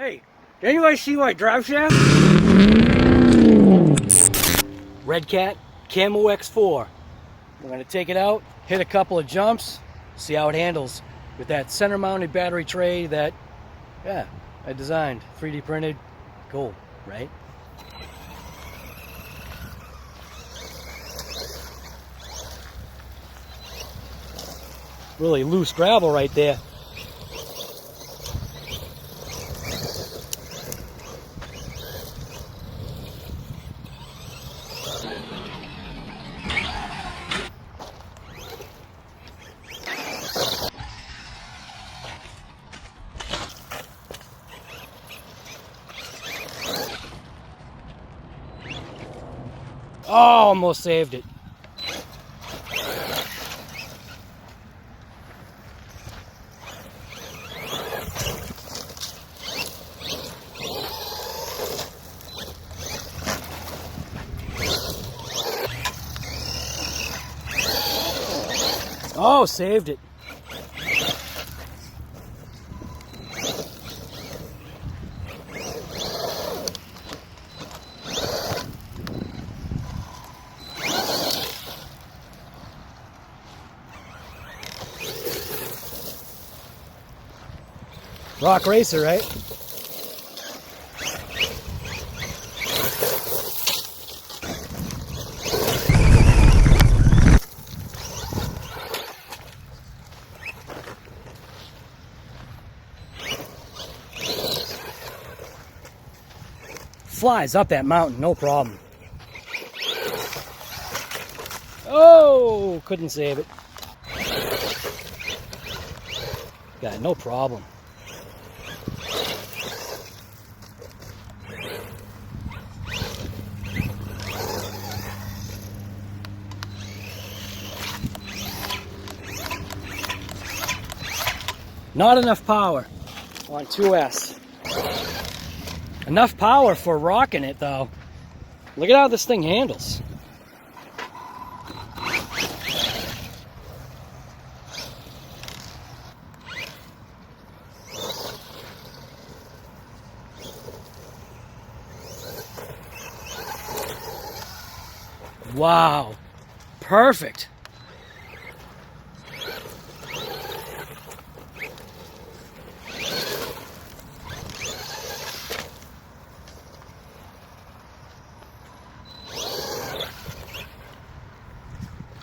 Hey, did you guys see my drive shaft? Redcat CAMO X4. We're going to take it out, hit a couple of jumps, see how it handles with that center mounted battery tray that, yeah, I designed, 3D printed. Cool, right? Really loose gravel right there. Oh, almost saved it. Oh, saved it. Rock racer, right? Flies up that mountain, no problem. Oh, couldn't save it. Yeah, no problem. Not enough power on 2S. Enough power for rocking it though. Look at how this thing handles. Wow, perfect.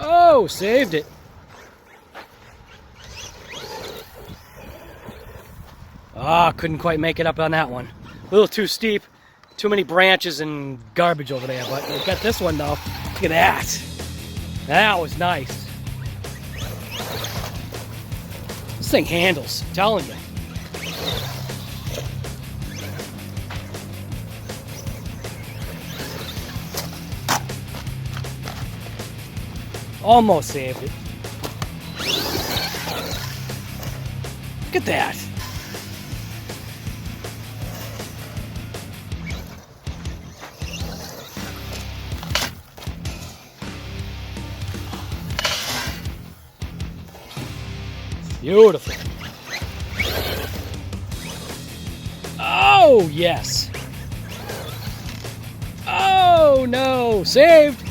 Oh, saved it. Ah, couldn't quite make it up on that one. A little too steep, too many branches and garbage over there, but we got this one though. Look at that. That was nice. This thing handles, I'm telling you. Almost saved it. Look at that. Beautiful. Oh, yes. Oh, no. Saved.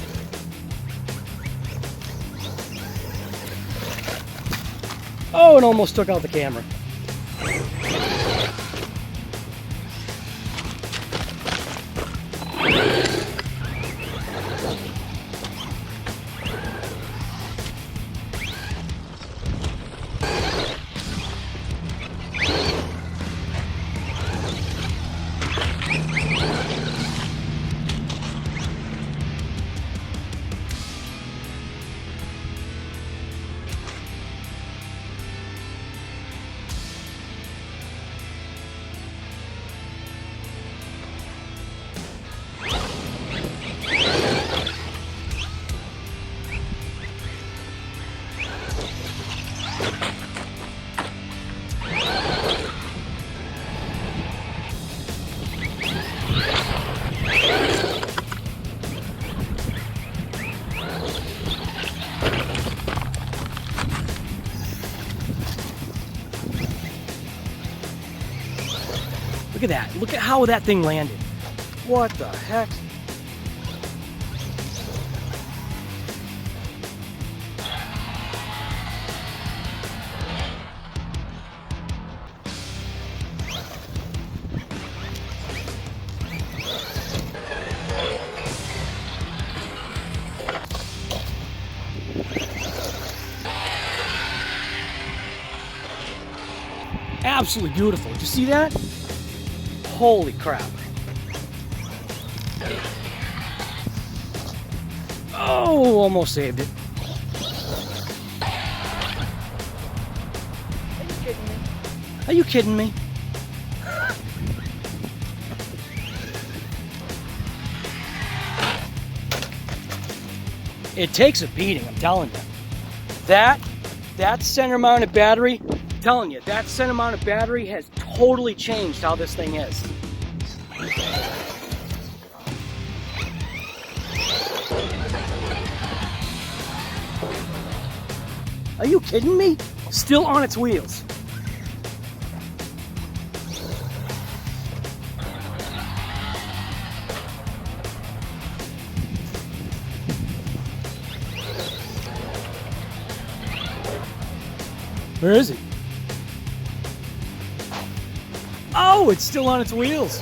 Oh, and almost took out the camera. at that. Look at how that thing landed. What the heck? Absolutely beautiful. Did you see that? Holy crap. Oh, almost saved it. Are you kidding me? It takes a beating, I'm telling you. That center mounted battery, I'm telling you, that center mounted battery has totally changed how this thing is. Are you kidding me? Still on its wheels. Where is he? Oh, it's still on its wheels.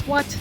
What?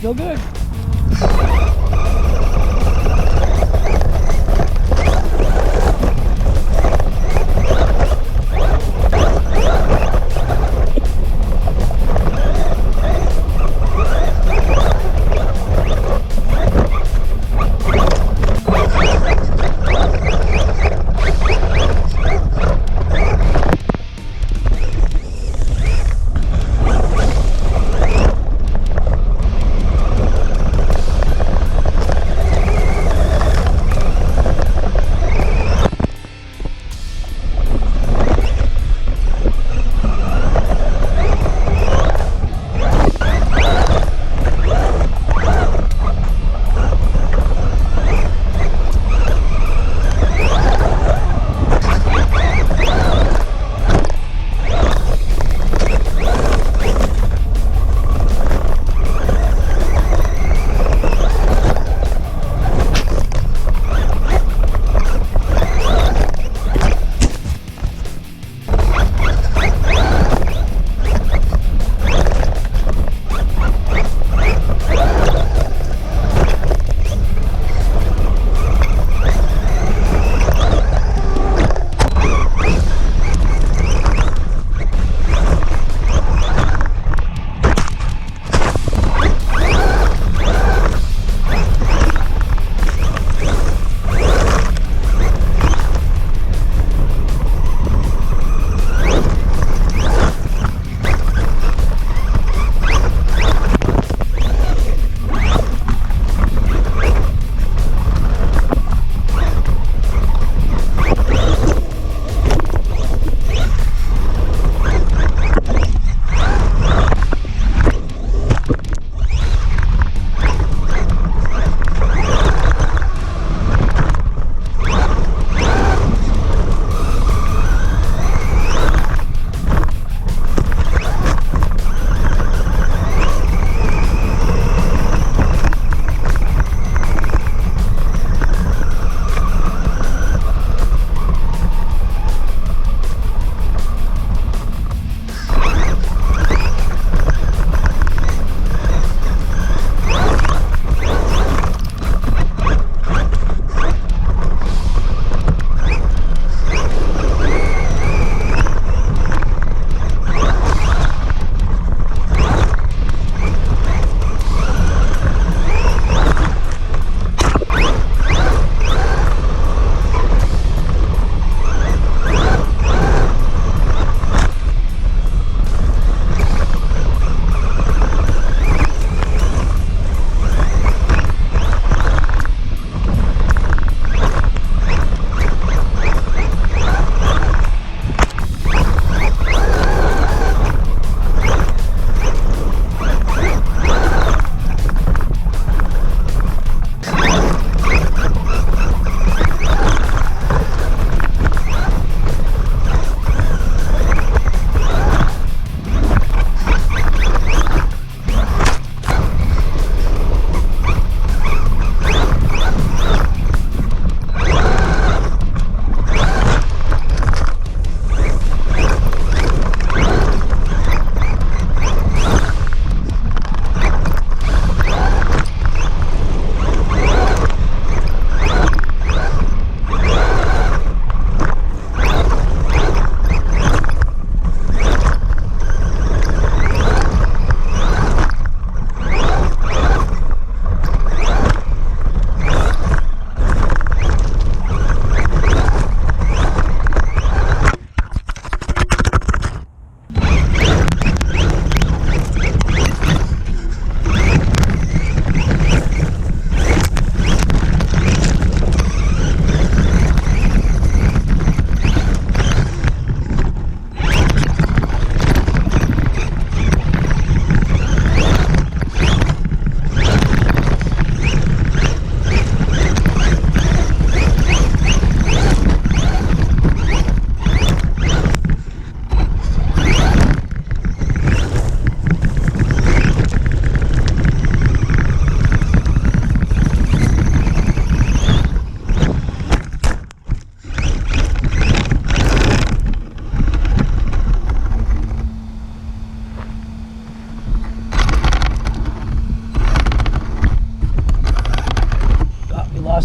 Still good.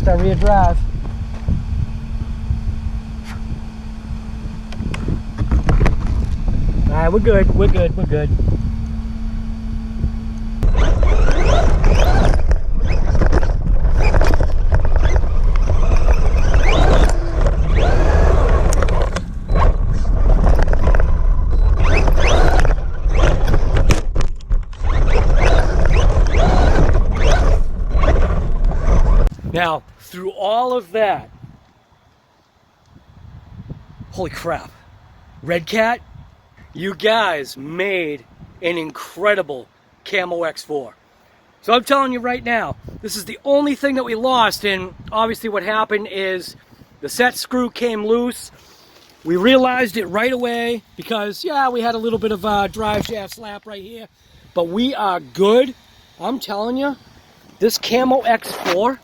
lost our rear drive. Alright, we're good, we're good, we're good. Now, through all of that, holy crap, Redcat, you guys made an incredible CAMO X4. So I'm telling you right now, this is the only thing that we lost, and obviously what happened is the set screw came loose. We realized it right away because, yeah, we had a little bit of a drive shaft slap right here, but we are good. I'm telling you, this CAMO X4,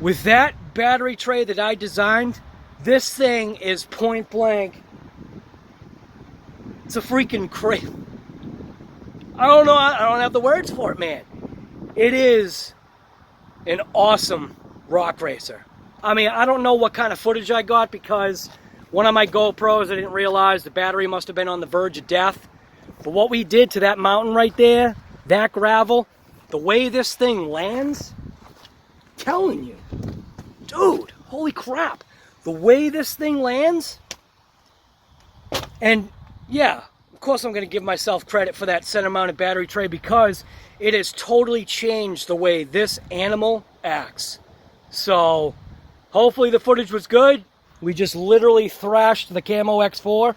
with that battery tray that I designed, this thing is point blank. It's a freaking crazy. I don't know, I don't have the words for it, man. It is an awesome rock racer. I mean, I don't know what kind of footage I got because one of my GoPros, I didn't realize the battery must have been on the verge of death. But what we did to that mountain right there, that gravel, the way this thing lands, telling you, dude, holy crap, the way this thing lands. And yeah, of course I'm going to give myself credit for that center mounted battery tray because it has totally changed the way this animal acts. So hopefully the footage was good. We just literally thrashed the CAMO X4.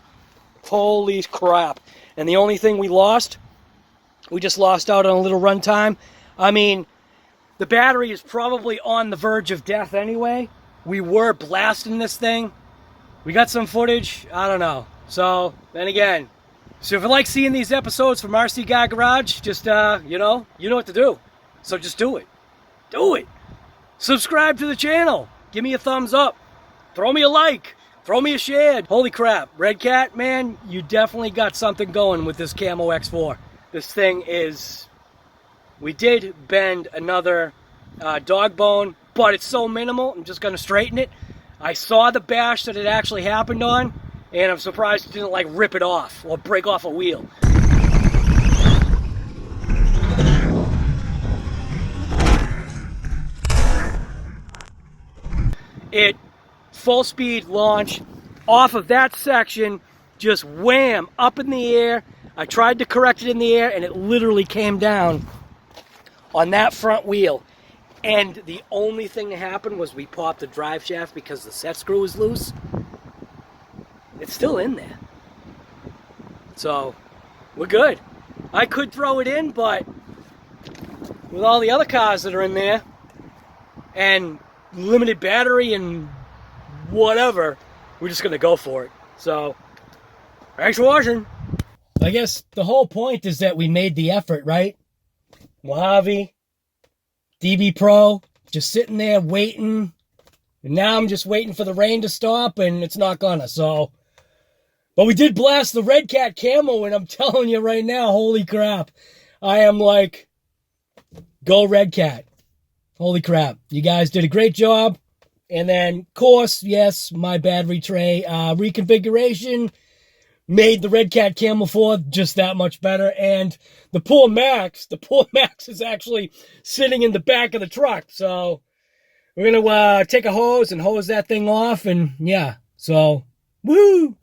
Holy crap. And the only thing we lost, we just lost out on a little run time. I mean, the battery is probably on the verge of death anyway. We were blasting this thing. We got some footage. I don't know. So, then again. So if you like seeing these episodes from RC Guy Garage, just, you know what to do. So just do it. Do it. Subscribe to the channel. Give me a thumbs up. Throw me a like. Throw me a share. Holy crap. Redcat, man, you definitely got something going with this CAMO X4. This thing is... We did bend another dog bone, but it's so minimal, I'm just going to straighten it. I saw the bash that it actually happened on, and I'm surprised it didn't like rip it off or break off a wheel. It, full speed launch, off of that section, just wham, up in the air. I tried to correct it in the air, and it literally came down on that front wheel. And the only thing that happened was we popped the drive shaft because the set screw was loose. It's still in there. So, we're good. I could throw it in, but with all the other cars that are in there, and limited battery and whatever, we're just going to go for it. So, thanks for watching. I guess the whole point is that we made the effort, right? Mojave, DB Pro, just sitting there waiting. And now I'm just waiting for the rain to stop, and it's not gonna, so. But we did blast the Redcat camo, and I'm telling you right now, holy crap. I am like, go Redcat. Holy crap. You guys did a great job. And then, of course, yes, my battery tray reconfiguration made the Redcat Camo 4 just that much better. And the poor Max is actually sitting in the back of the truck. So we're going to take a hose and hose that thing off. And yeah, so woo!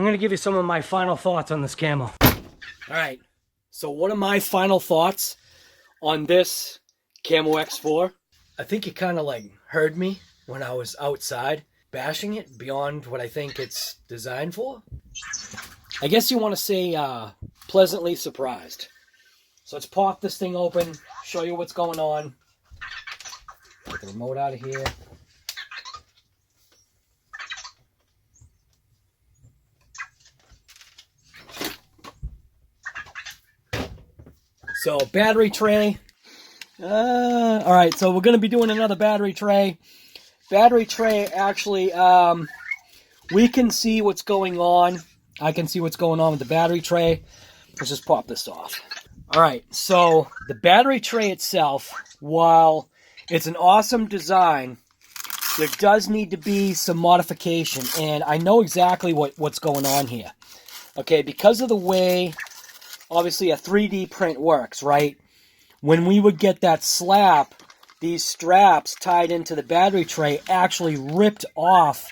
I'm going to give you some of my final thoughts on this camo. All right, so what are my final thoughts on this Camo X4? I think you kind of like heard me when I was outside bashing it beyond what I think it's designed for. I guess you want to say pleasantly surprised. So let's pop this thing open, show you what's going on. Get the remote out of here. So battery tray. All right, so we're going to be doing another battery tray. Battery tray, actually, we can see what's going on. I can see what's going on with the battery tray. Let's just pop this off. All right, so the battery tray itself, while it's an awesome design, there does need to be some modification, and I know exactly what's going on here. Okay, because of the way, obviously, a 3D print works, right? When we would get that slap, these straps tied into the battery tray actually ripped off,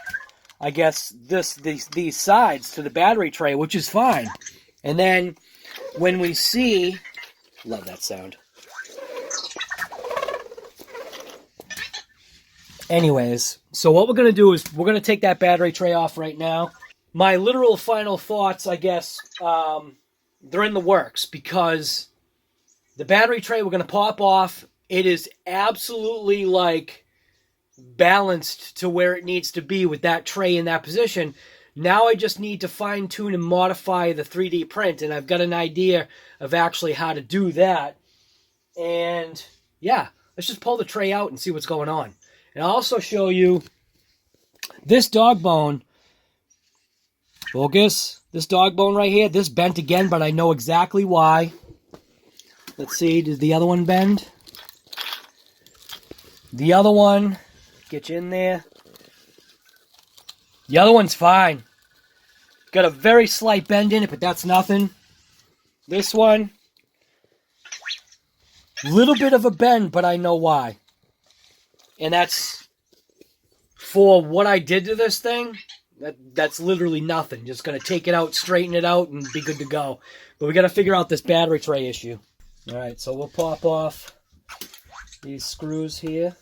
I guess, these sides to the battery tray, which is fine. And then when we see, love that sound. Anyways, so what we're going to do is we're going to take that battery tray off right now. My literal final thoughts, I guess, they're in the works because the battery tray we're going to pop off. It is absolutely like balanced to where it needs to be with that tray in that position. Now I just need to fine tune and modify the 3D print, and I've got an idea of actually how to do that. And yeah, let's just pull the tray out and see what's going on. And I'll also show you this dog bone. Focus. This dog bone right here, this bent again, but I know exactly why. Let's see, did the other one bend? The other one, get you in there. The other one's fine. Got a very slight bend in it, but that's nothing. This one, little bit of a bend, but I know why. And that's for what I did to this thing. That's literally nothing. Just going to take it out, straighten it out, and be good to go. But we got to figure out this battery tray issue. All right, so we'll pop off these screws here.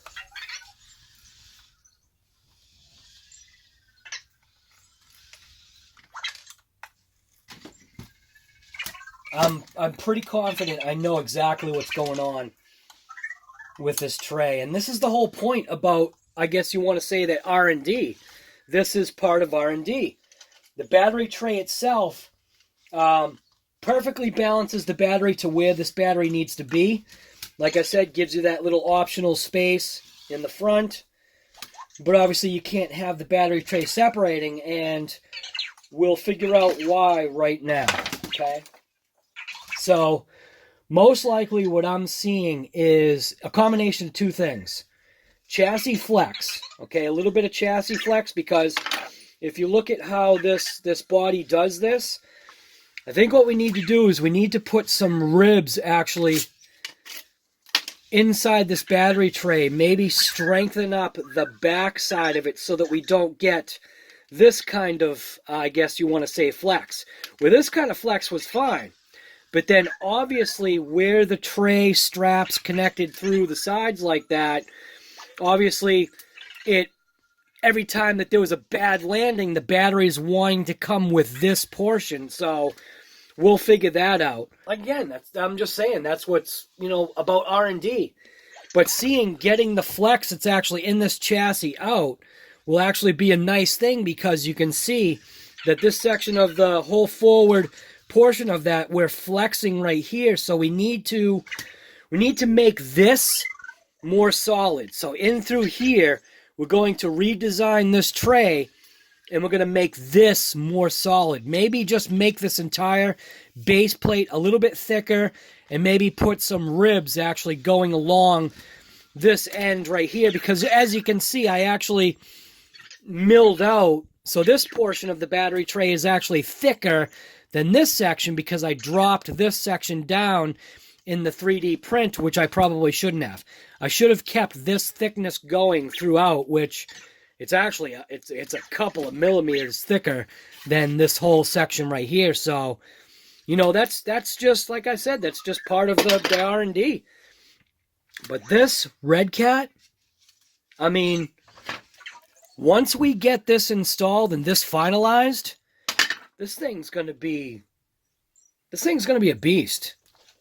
I'm pretty confident I know exactly what's going on with this tray. And this is the whole point about, I guess you want to say, that R&D. This is part of R&D. The battery tray itself perfectly balances the battery to where this battery needs to be. Like I said, gives you that little optional space in the front. But obviously you can't have the battery tray separating, and we'll figure out why right now, okay? So most likely what I'm seeing is a combination of two things. Chassis flex, okay, a little bit of chassis flex, because if you look at how this body does this, I think what we need to do is we need to put some ribs actually inside this battery tray, maybe strengthen up the back side of it so that we don't get this kind of, I guess you want to say, flex. Where this kind of flex was fine, but then obviously where the tray straps connected through the sides like that, obviously, every time that there was a bad landing, the battery's wanting to come with this portion. So we'll figure that out. Again, I'm just saying that's what's, about R&D. But getting the flex that's actually in this chassis out will actually be a nice thing, because you can see that this section of the whole forward portion of that, we're flexing right here. So we need to make this more solid. So in through here, we're going to redesign this tray, and we're going to make this more solid. Maybe just make this entire base plate a little bit thicker, and maybe put some ribs actually going along this end right here, because as you can see, I actually milled out. So this portion of the battery tray is actually thicker than this section because I dropped this section down in the 3D print, which I probably shouldn't have. I should have kept this thickness going throughout, which It's actually it's a couple of millimeters thicker than this whole section right here. So, you know, that's just, like I said, that's just part of the R&D. But this Redcat, I mean, once we get this installed and this finalized, this thing's gonna be a beast.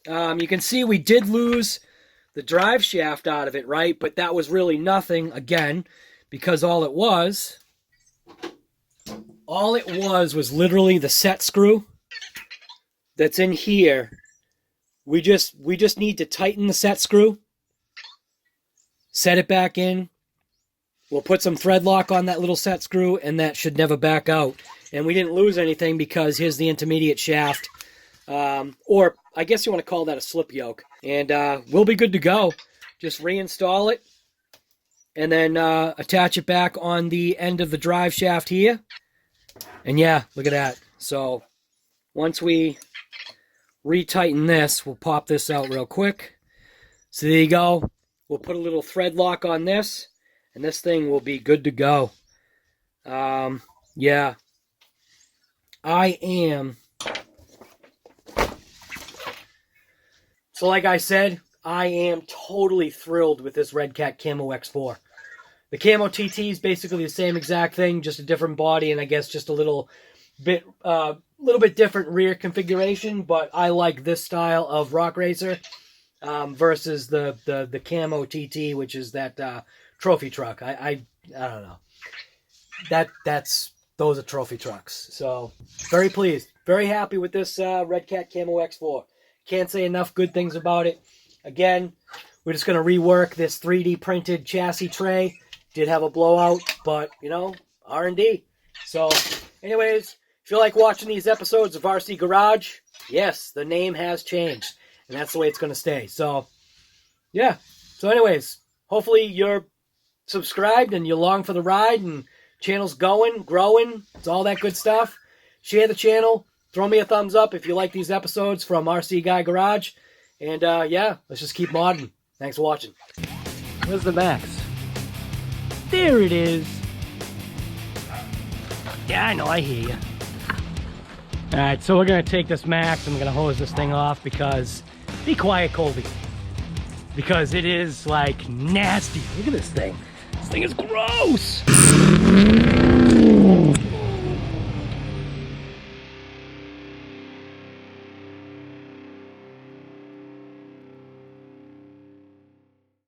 You can see we did lose the drive shaft out of it, right? But that was really nothing, again, because all it was literally the set screw that's in here. We just need to tighten the set screw, set it back in. We'll put some thread lock on that little set screw, and that should never back out. And we didn't lose anything because here's the intermediate shaft, or I guess you want to call that a slip yoke. And we'll be good to go. Just reinstall it, and then attach it back on the end of the drive shaft here. And yeah, look at that. So once we retighten this, we'll pop this out real quick. So there you go. We'll put a little thread lock on this, and this thing will be good to go. Yeah. I am. So like I said, I am totally thrilled with this Redcat CAMO X4. The CAMO TT is basically the same exact thing, just a different body, and I guess just a little bit different rear configuration. But I like this style of rock racer versus the CAMO TT, which is that trophy truck. I don't know. Those are trophy trucks. So very pleased, very happy with this Redcat CAMO X4. Can't say enough good things about it. Again, we're just going to rework this 3D printed chassis tray. Did have a blowout, but, you know, R&D. So, anyways, if you like watching these episodes of RC Garage, yes, the name has changed. And that's the way it's going to stay. So, yeah. So, anyways, hopefully you're subscribed and you're along for the ride and channel's going, growing. It's all that good stuff. Share the channel. Throw me a thumbs up if you like these episodes from RC Guy Garage. And, yeah, let's just keep modding. Thanks for watching. Where's the max? There it is. Yeah, I know, I hear you. Alright, so we're going to take this max and we're going to hose this thing off because... Be quiet, Colby. Because it is, like, nasty. Look at this thing. This thing is gross!